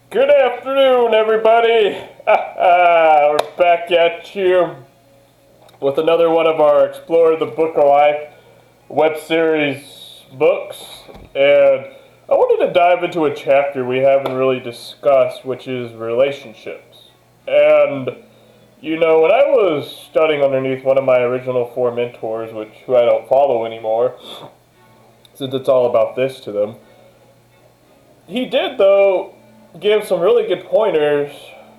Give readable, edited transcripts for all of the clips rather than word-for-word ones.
Good afternoon, everybody. We're back at you with another one of our Explore the Book of Life web series books. And I wanted to dive into a chapter we haven't really discussed, which is relationships. And, when I was studying underneath one of my original four mentors, who I don't follow anymore, since it's all about this to them, he did, though, give some really good pointers,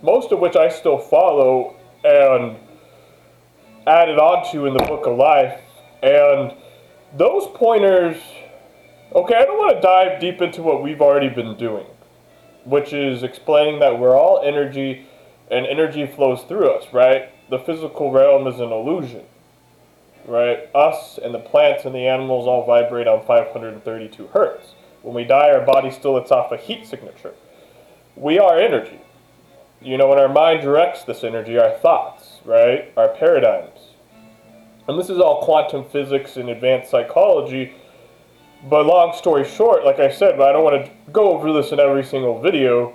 most of which I still follow and added onto in the Book of Life. And those pointers, okay, I don't want to dive deep into what we've already been doing, which is explaining that we're all energy and energy flows through us, right? The physical realm is an illusion, right? Us and the plants and the animals all vibrate on 532 hertz. When we die, our body still lets off a heat signature. We are energy. And our mind directs this energy, our thoughts, right? Our paradigms. And this is all quantum physics and advanced psychology. But long story short, like I said, but I don't want to go over this in every single video,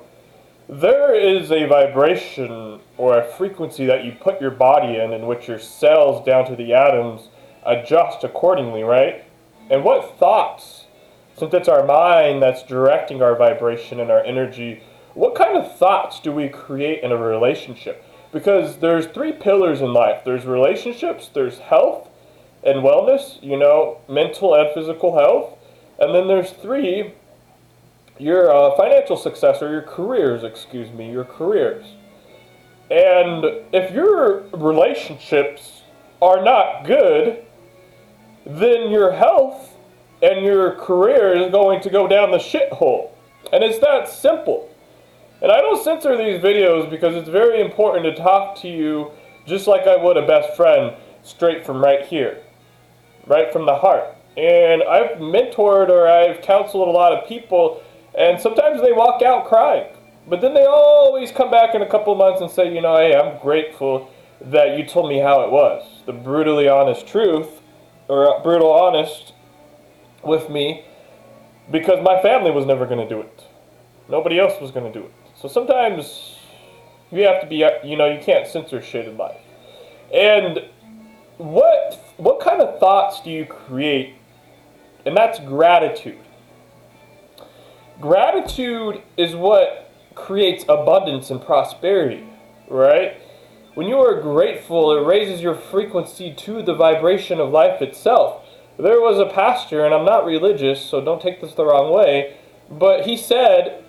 there is a vibration or a frequency that you put your body in which your cells down to the atoms adjust accordingly, right? And what thoughts, since it's our mind that's directing our vibration and our energy, what kind of thoughts do we create in a relationship? Because there's three pillars in life. There's relationships, there's health and wellness, mental and physical health. And then there's three, your financial success, or your careers. And if your relationships are not good, then your health and your career is going to go down the shithole. And it's that simple. And I don't censor these videos because it's very important to talk to you just like I would a best friend, straight from right here, right from the heart. And I've mentored or I've counseled a lot of people, and sometimes they walk out crying. But then they always come back in a couple of months and say, hey, I'm grateful that you told me how it was. The brutally honest truth, or brutal honest with me, because my family was never going to do it. Nobody else was going to do it. So sometimes you have to be, you can't censor shit in life. And what kind of thoughts do you create? And that's gratitude. Gratitude is what creates abundance and prosperity, right? When you are grateful, it raises your frequency to the vibration of life itself. There was a pastor, and I'm not religious, so don't take this the wrong way, but he said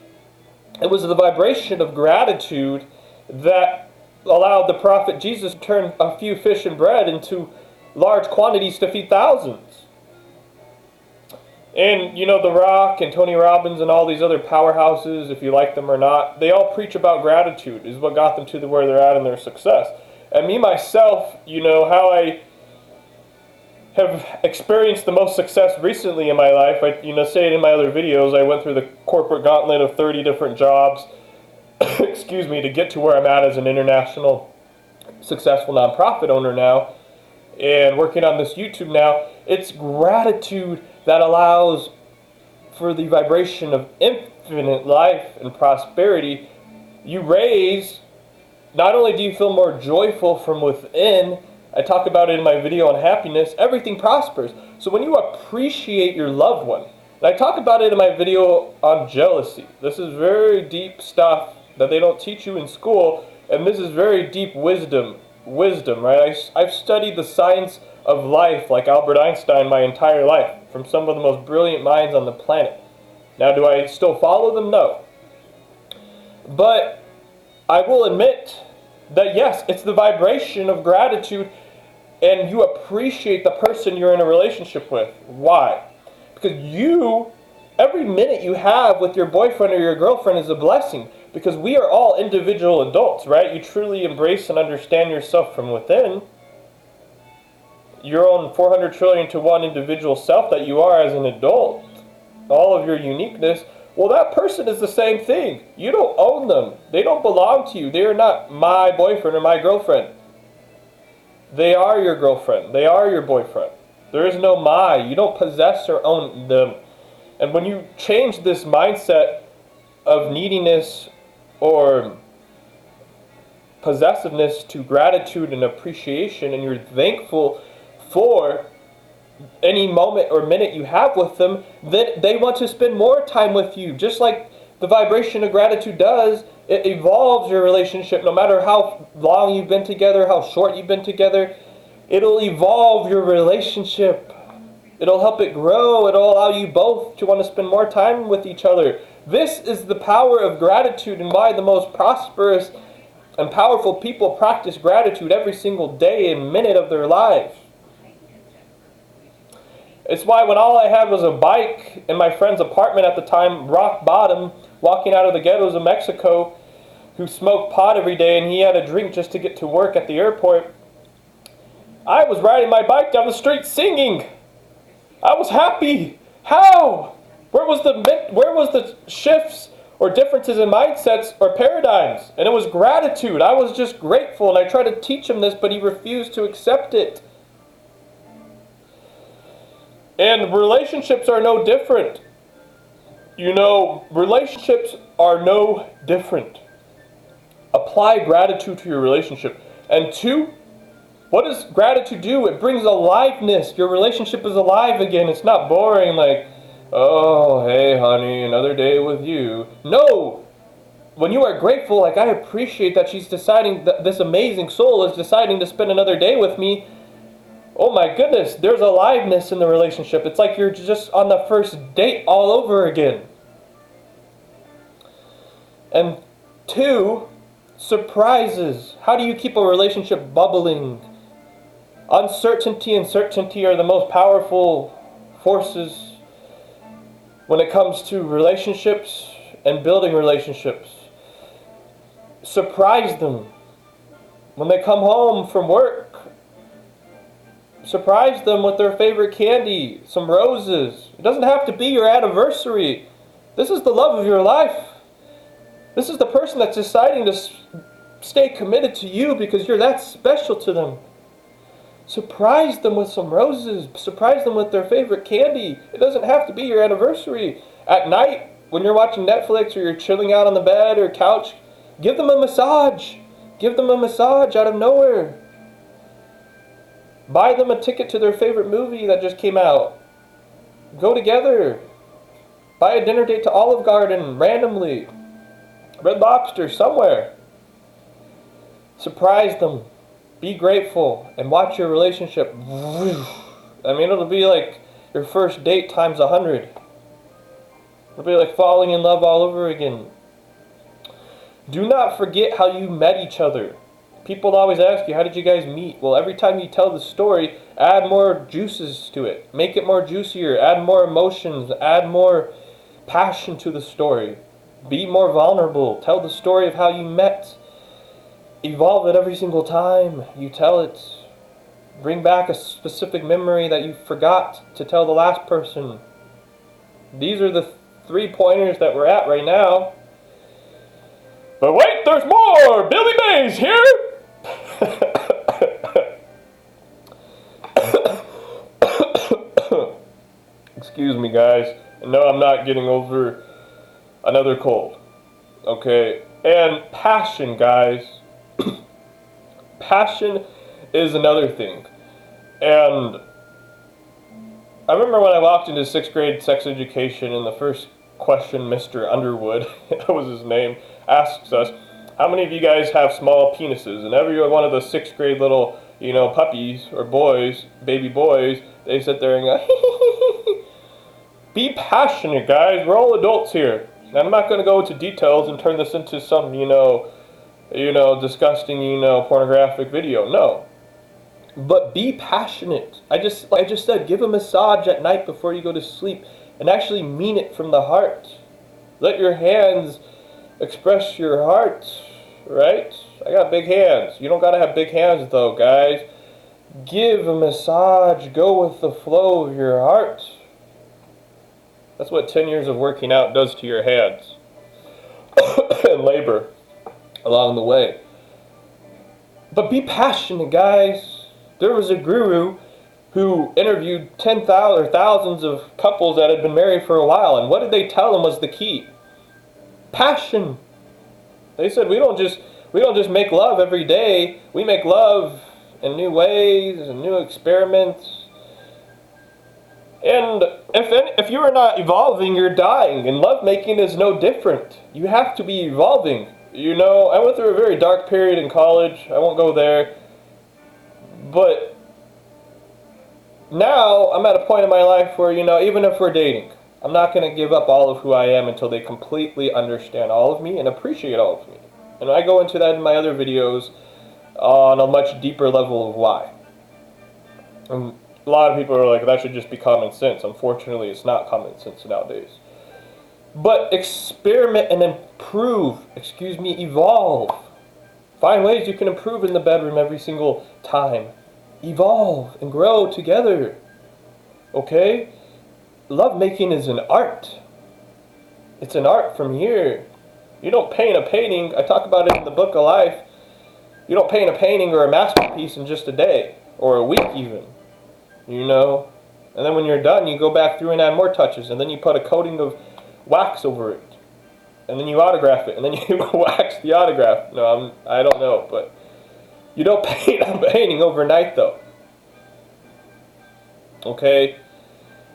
it was the vibration of gratitude that allowed the prophet Jesus to turn a few fish and bread into large quantities to feed thousands. And, The Rock and Tony Robbins and all these other powerhouses, if you like them or not, they all preach about gratitude, is what got them to where they're at in their success. And me, myself, how I have experienced the most success recently in my life. I say it in my other videos, I went through the corporate gauntlet of 30 different jobs, to get to where I'm at as an international successful nonprofit owner now, and working on this YouTube now. It's gratitude that allows for the vibration of infinite life and prosperity. You raise, not only do you feel more joyful from within, I talk about it in my video on happiness, everything prospers. So when you appreciate your loved one, and I talk about it in my video on jealousy. This is very deep stuff that they don't teach you in school, and this is very deep wisdom, right? I've studied the science of life like Albert Einstein my entire life, from some of the most brilliant minds on the planet. Now, do I still follow them? No. But I will admit that yes, it's the vibration of gratitude, and you appreciate the person you're in a relationship with. Why? Because every minute you have with your boyfriend or your girlfriend is a blessing, because we are all individual adults, right? You truly embrace and understand yourself from within, your own 400 trillion to one individual self that you are as an adult, all of your uniqueness. Well, that person is the same thing. You don't own them. They don't belong to you. They are not my boyfriend or my girlfriend. They are your girlfriend. They are your boyfriend. There is no my. You don't possess or own them. And when you change this mindset of neediness or possessiveness to gratitude and appreciation, and you're thankful for any moment or minute you have with them, then they want to spend more time with you. Just like the vibration of gratitude does, it evolves your relationship. No matter how long you've been together, how short you've been together, it'll evolve your relationship. It'll help it grow. It'll allow you both to want to spend more time with each other. This is the power of gratitude, and why the most prosperous and powerful people practice gratitude every single day and minute of their lives. It's why when all I had was a bike in my friend's apartment at the time, rock bottom, walking out of the ghettos of Mexico, who smoked pot every day and he had a drink just to get to work at the airport, I was riding my bike down the street singing. I was happy. How? Where was the shifts or differences in mindsets or paradigms? And it was gratitude. I was just grateful, and I tried to teach him this, but he refused to accept it. And relationships are no different. Relationships are no different. Apply gratitude to your relationship. And two, what does gratitude do? It brings aliveness. Your relationship is alive again. It's not boring like, oh, hey, honey, another day with you. No! When you are grateful, like, I appreciate that she's deciding, that this amazing soul is deciding to spend another day with me. Oh my goodness, there's aliveness in the relationship. It's like you're just on the first date all over again. And two, surprises. How do you keep a relationship bubbling? Uncertainty and certainty are the most powerful forces when it comes to relationships and building relationships. Surprise them. When they come home from work, surprise them with their favorite candy, some roses. It doesn't have to be your anniversary. This is the love of your life. This is the person that's deciding to stay committed to you because you're that special to them. Surprise them with some roses. Surprise them with their favorite candy. It doesn't have to be your anniversary. At night, when you're watching Netflix or you're chilling out on the bed or couch, give them a massage. Give them a massage out of nowhere. Buy them a ticket to their favorite movie that just came out. Go together. Buy a dinner date to Olive Garden randomly. Red Lobster, somewhere. Surprise them. Be grateful and watch your relationship. I mean, it'll be like your first date times 100. It'll be like falling in love all over again. Do not forget how you met each other. People always ask you, how did you guys meet? Well, every time you tell the story, add more juices to it. Make it more juicier. Add more emotions. Add more passion to the story. Be more vulnerable. Tell the story of how you met. Evolve it every single time you tell it. Bring back a specific memory that you forgot to tell the last person. These are the 3 pointers that we're at right now. But wait, there's more! Billy Mays here! Excuse me, guys. No, I'm not getting over another cold. Okay? And passion, guys. Passion is another thing. And I remember when I walked into 6th grade sex education, and the first question Mr. Underwood, that was his name, asks us, how many of you guys have small penises? And every one of the 6th grade little, puppies or boys, baby boys, they sit there and go, be passionate, guys. We're all adults here. And I'm not going to go into details and turn this into some, disgusting, pornographic video. No. But be passionate. I just said, give a massage at night before you go to sleep and actually mean it from the heart. Let your hands express your heart, right? I got big hands. You don't got to have big hands though, guys. Give a massage. Go with the flow of your heart. That's what 10 years of working out does to your hands. And labor along the way. But be passionate, guys. There was a guru who interviewed thousands of couples that had been married for a while, and what did they tell them was the key? Passion. They said we don't just make love every day. We make love in new ways and new experiments. And if you are not evolving, you're dying. And lovemaking is no different. You have to be evolving. You know, I went through a very dark period in college. I won't go there. But now I'm at a point in my life where, you know, even if we're dating, I'm not going to give up all of who I am until they completely understand all of me and appreciate all of me. And I go into that in my other videos on a much deeper level of why. And a lot of people are like, that should just be common sense. Unfortunately, it's not common sense nowadays. But experiment and improve, evolve. Find ways you can improve in the bedroom every single time. Evolve and grow together. Okay? Lovemaking is an art. It's an art from here. You don't paint a painting. I talk about it in the Book of Life. You don't paint a painting or a masterpiece in just a day or a week even. You know? And then when you're done, you go back through and add more touches. And then you put a coating of wax over it. And then you autograph it. And then you wax the autograph. No, I don't know. But you don't paint a painting overnight though. Okay?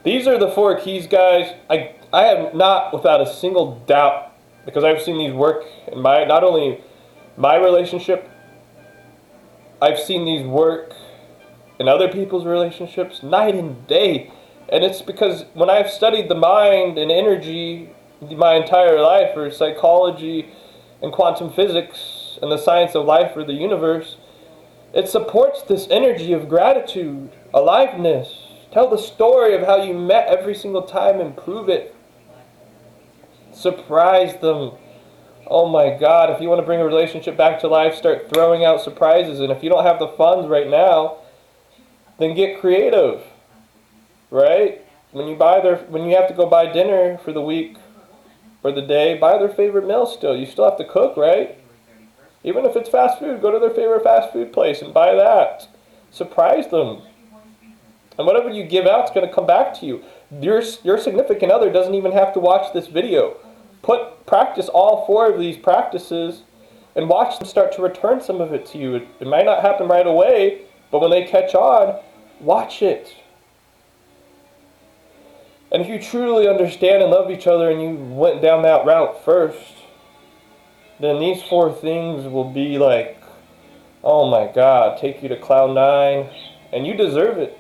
These are the 4 keys, guys. I am not without a single doubt, because I've seen these work in not only my relationship, I've seen these work in other people's relationships night and day. And it's because when I've studied the mind and energy my entire life, or psychology and quantum physics and the science of life or the universe, it supports this energy of gratitude, aliveness. Tell the story of how you met every single time and prove it. Surprise them. Oh my God, if you want to bring a relationship back to life, start throwing out surprises. And if you don't have the funds right now, then get creative. Right? When you have to go buy dinner for the week or the day, buy their favorite meal still. You still have to cook, right? Even if it's fast food, go to their favorite fast food place and buy that. Surprise them. And whatever you give out is going to come back to you. Your significant other doesn't even have to watch this video. Practice all 4 of these practices and watch them start to return some of it to you. It might not happen right away, but when they catch on, watch it. And if you truly understand and love each other and you went down that route first, then these 4 things will be like, oh my God, take you to cloud 9, and you deserve it.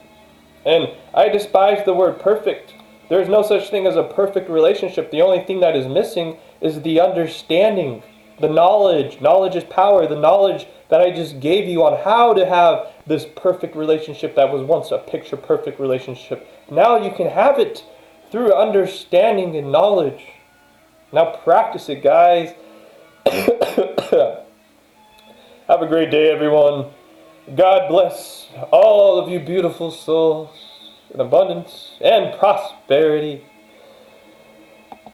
And I despise the word perfect. There is no such thing as a perfect relationship. The only thing that is missing is the understanding, the knowledge. Knowledge is power. The knowledge that I just gave you on how to have this perfect relationship that was once a picture-perfect relationship. Now you can have it through understanding and knowledge. Now practice it, guys. Have a great day, everyone. God bless all of you beautiful souls in abundance and prosperity.